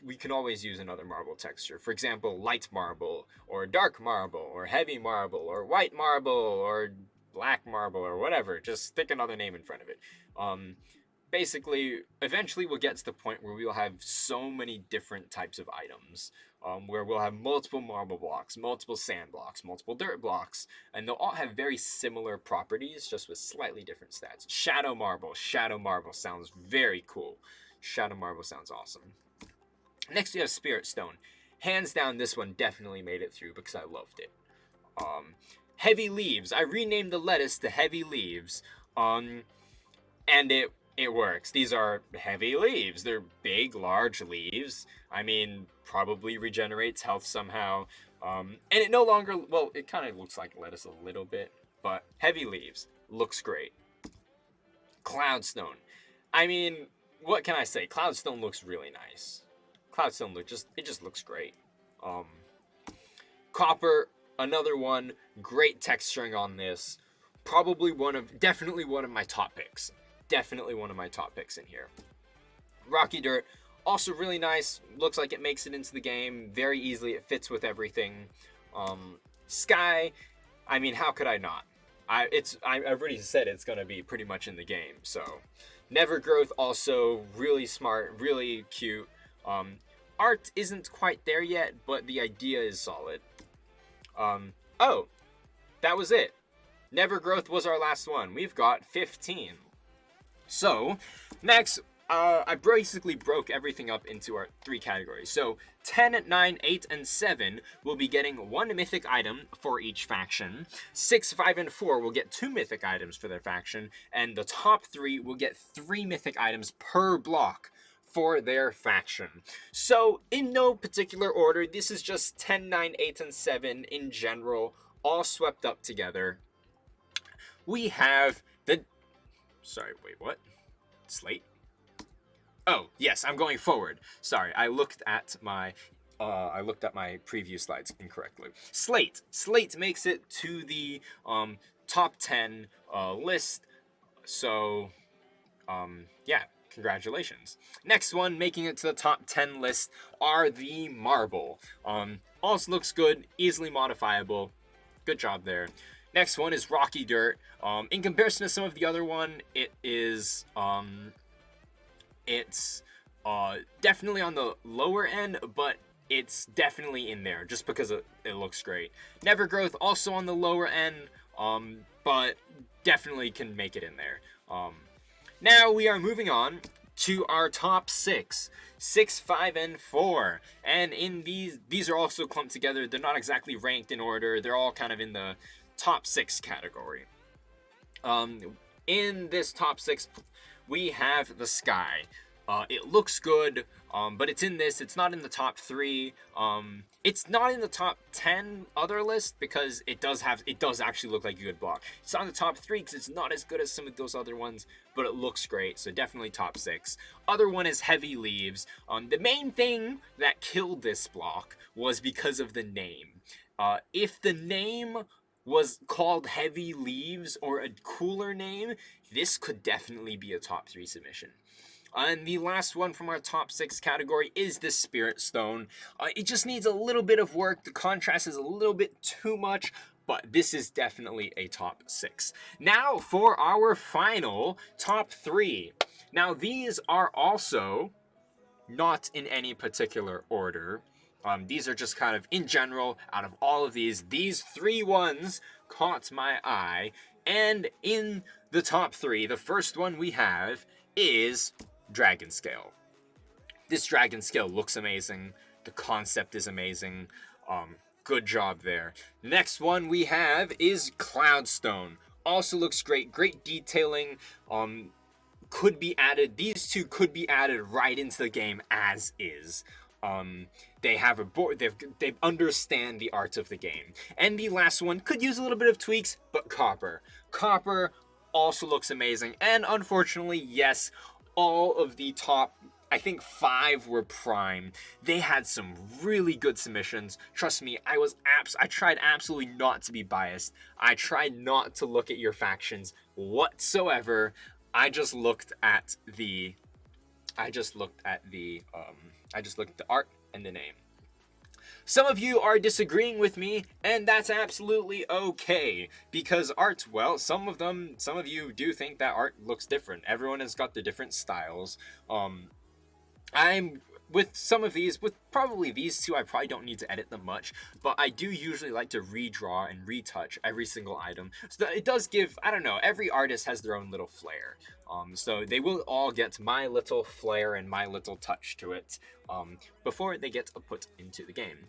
we can always use another marble texture. For example, light marble, or dark marble, or heavy marble, or white marble, or black marble, or whatever. Just stick another name in front of it. Basically, eventually we'll get to the point where we'll have so many different types of items, where we'll have multiple marble blocks, multiple sand blocks, multiple dirt blocks, and they'll all have very similar properties, just with slightly different stats. Shadow marble sounds very cool. Shadow marble sounds awesome. Next we have Spirit Stone. Hands down, this one definitely made it through because I loved it. Heavy Leaves. I renamed the lettuce to Heavy Leaves, and it works. These are heavy leaves. They're big, large leaves. I mean, probably regenerates health somehow. And it no longer, well, it kind of looks like lettuce a little bit, but heavy leaves. Looks great. Cloudstone. I mean, what can I say? Cloudstone looks really nice. Cloudstone it just looks great. Copper, another one. Great texturing on this. Definitely one of my top picks. Definitely one of my top picks in here. Rocky Dirt, also really nice. Looks like it makes it into the game very easily. It fits with everything. Sky, I mean, how could I not? I've already said it's gonna be pretty much in the game. So, Nevergrowth also really smart, really cute. Art isn't quite there yet, but the idea is solid. Oh, that was it. Nevergrowth was our last one. We've got 15. So, next, I basically broke everything up into our 3 categories. So, 10, 9, 8, and 7 will be getting 1 mythic item for each faction. 6, 5, and 4 will get 2 mythic items for their faction. And the top 3 will get 3 mythic items per block for their faction. So, in no particular order, this is just 10, 9, 8, and 7 in general, all swept up together. We have the... Sorry, wait, what? Slate? Oh, yes, I'm going forward. Sorry, I looked at my preview slides incorrectly. Slate makes it to the top 10 list. So, yeah, congratulations. Next one making it to the top 10 list are the Marble. Also looks good, easily modifiable. Good job there. Next one is Rocky Dirt. In comparison to some of the other one, it's definitely on the lower end, but it's definitely in there just because it looks great. Nevergrowth also on the lower end, but definitely can make it in there. Now we are moving on to our top 6. 6, 5, and 4. And in these are also clumped together. They're not exactly ranked in order. They're all kind of in the top 6 category. In this top 6, we have the Sky. It looks good, but it's in this. It's not in the top 3. It's not in the top 10 other list because it does actually look like a good block. It's on the top 3 because it's not as good as some of those other ones, but it looks great. So definitely top 6. Other one is Heavy Leaves. The main thing that killed this block was because of the name. If the name was called Heavy Leaves or a cooler name, this could definitely be a top 3 submission. And the last one from our top 6 category is the Spirit Stone. It just needs a little bit of work. The contrast is a little bit too much, but this is definitely a top 6. Now for our final top 3. Now these are also not in any particular order. These are just kind of in general. Out of all of these 3 ones caught my eye. And in the top 3, the first one we have is Dragon Scale. This Dragon Scale looks amazing. The concept is amazing. Good job there. Next one we have is Cloudstone. Also looks great. Great detailing. Could be added. These two could be added right into the game as is. They have a board. They understand the art of the game. And the last one could use a little bit of tweaks, but Copper. Copper also looks amazing. And unfortunately, yes, all of the top, I think 5 were Prime. They had some really good submissions. Trust me, I tried absolutely not to be biased. I tried not to look at your factions whatsoever. I just looked at the art and the name. Some of you are disagreeing with me, and that's absolutely okay, because art, well, some of you do think that art looks different. Everyone has got the different styles. I'm with some of these, with probably these two, I probably don't need to edit them much, but I do usually like to redraw and retouch every single item. So that it does give, I don't know, every artist has their own little flair. So they will all get my little flair and my little touch to it before they get put into the game.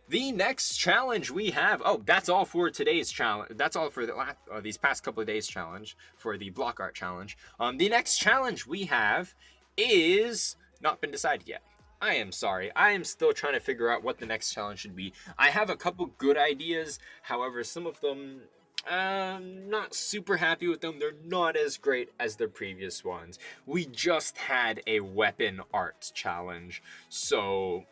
The next challenge we have, that's all for today's challenge. That's all for these past couple of days challenge, for the block art challenge. The next challenge we have is not been decided yet. I am sorry. I am still trying to figure out what the next challenge should be. I have a couple good ideas. However, some of them, not super happy with them. They're not as great as the previous ones. We just had a weapon art challenge. So,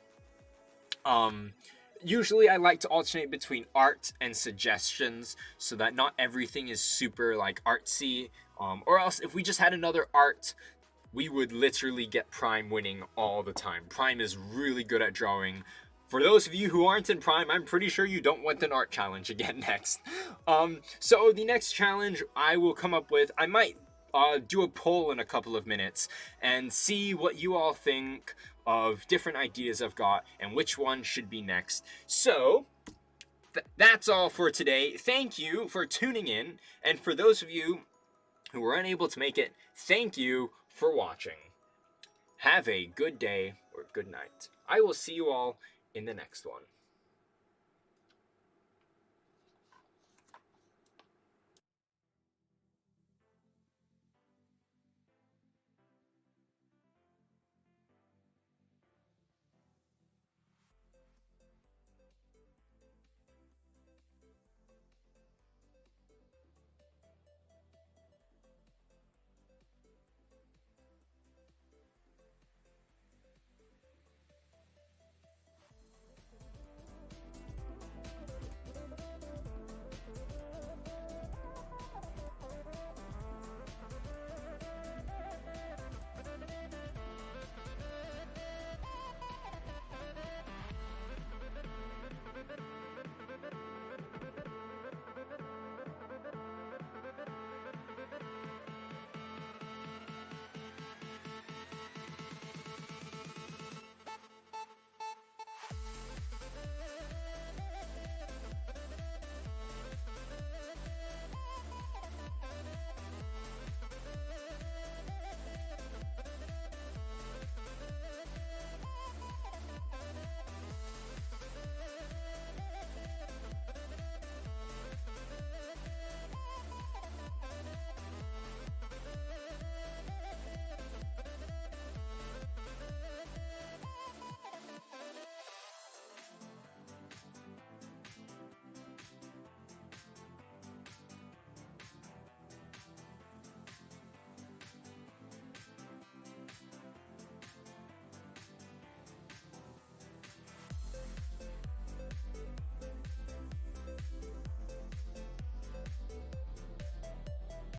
usually I like to alternate between art and suggestions so that not everything is super like artsy. Or else if we just had another art, we would literally get Prime winning all the time. Prime is really good at drawing. For those of you who aren't in Prime, I'm pretty sure you don't want an art challenge again next. So the next challenge I will come up with, I might do a poll in a couple of minutes and see what you all think of different ideas I've got and which one should be next. So that's all for today. Thank you for tuning in, and for those of you who were unable to make it, thank you for watching. Have a good day or good night. I will see you all in the next one.